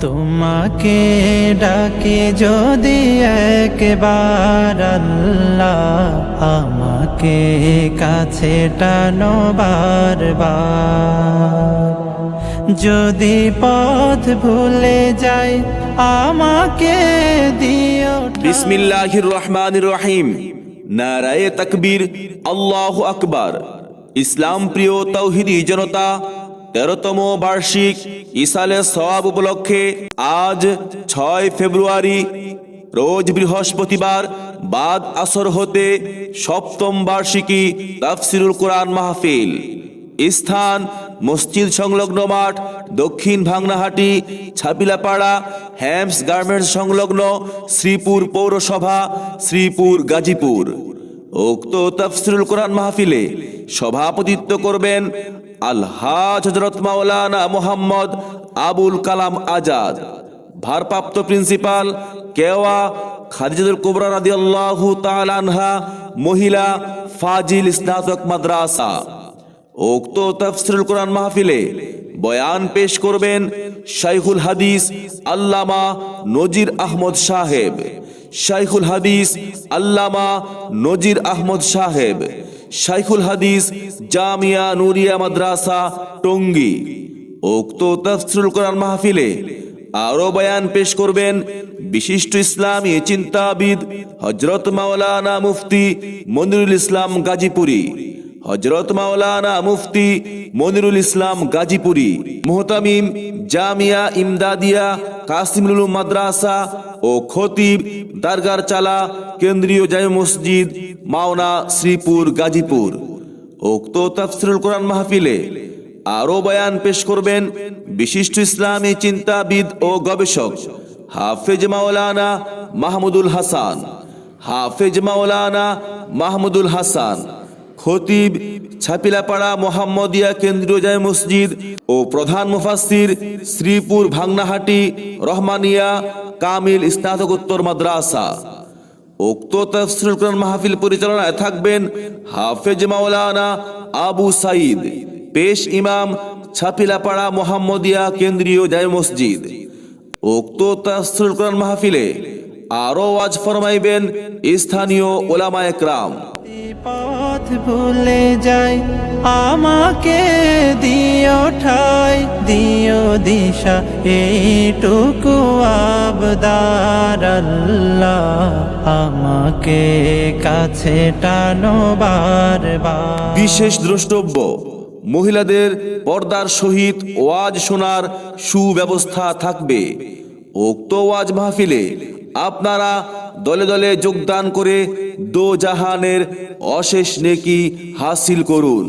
তোমাকে ডাকি যদি একবার আল্লাহ, আমাকে কাছে টানো বারবার। যদি পথ ভুলে যাই আমাকে দিও। বিসমিল্লাহির রহমানির রহিম। নারায়ে তাকবীর, আল্লাহু আকবার। ইসলাম প্রিয় তাওহীদি জনতা, 13তম বার্ষিক ইসালে সওয়াব উপলক্ষে আজ 6 ফেব্রুয়ারি রোজ বৃহস্পতিবার বাদ আসর হতে 7ম বার্ষিকী তাফসিরুল কোরআন মাহফিল। স্থান মসজিদ সংলগ্ন মাঠ, দক্ষিণ ভাংনাহাটি, ছাপিলাপাড়া, হ্যামস গার্মেন্টস সংলগ্ন, শ্রীপুর পৌরসভা, শ্রীপুর, গাজীপুর। উক্ত তাফসিরুল কোরআন মাহফিলে সভাপতিত্ব করবেন আলহাজ হযরত মাওলানা মোহাম্মদ আবুল কালাম আজাদ, ভারপ্রাপ্ত প্রিন্সিপাল, কেওয়া খাদিজাতুল কুবরা রাদিয়াল্লাহু তাআলা আনহা মহিলা ফাজিল স্নাতক মাদ্রাসা। উক্ত তাফসিরুল কোরআন মাহফিলে বয়ান পেশ করবেন শাইখুল হাদিস আল্লামা নজির আহমদ সাহেব, শাইখুল হাদিস আল্লামা নজির আহমদ সাহেব, শাইখুল হাদিস জামিয়া নুরিয়া মাদ্রাসা টঙ্গী। উক্ত তাফসিরুল কোরআন মাহফিলে আরো বয়ান পেশ করবেন বিশিষ্ট ইসলামী চিন্তাবিদ হযরত মাওলানা মুফতি মনিরুল ইসলাম গাজীপুরী, হযরত মাওলানা মুফতি মনিরুল ইসলাম গাজীপুরী, মুহতামিম জামিয়া ইমদাদিয়া কাসিমুল উলুম মাদ্রাসা ও খতিব দারগার চালা কেন্দ্রীয় জামে মসজিদ মাওনা, শ্রীপুর, গাজীপুর। উক্ত তাফসিরুল কোরআন মাহফিলে আরো বয়ান পেশ করবেন বিশিষ্ট ইসলামী চিন্তাবিদ ও গবেষক হাফেজ মাওলানা মাহমুদুল হাসান, হাফেজ মাওলানা মাহমুদুল হাসান, খতিব ছাপিলাপাড়া মোহাম্মদিয়া কেন্দ্রীয় জামে মসজিদ ও প্রধান মুফাসসির শ্রীপুর ভাংনাহাটি রহমানিয়া কামিল স্নাতকোত্তর মাদ্রাসা। উক্ত তাফসিরুল কোরআন মাহফিল পরিচালনায় থাকবেন হাফেজ মাওলানা আবু সাঈদ, পেশ ইমাম ছাপিলাপাড়া মোহাম্মদিয়া কেন্দ্রীয় জামে মসজিদ। উক্ত তাফসিরুল কোরআন মাহফিলে আরো ওয়াজ ফরমাইবেন স্থানীয় উলামায়ে কেরাম। পথ ভুলে যাই আমাকে দিও ঠাই, দিও দিশা এইটুকু আবদার আল্লাহ, আমাকে কাছে টানো বারবার। বিশেষ দ্রষ্টব্য, মহিলাদের পর্দার সহিত ওয়াজ শোনার সুব্যবস্থা থাকবে। উক্ত ওয়াজ মাহফিলে আপনারা দলে দলে যোগদান করে দো জাহানের অশেষ নেকি হাসিল করুন।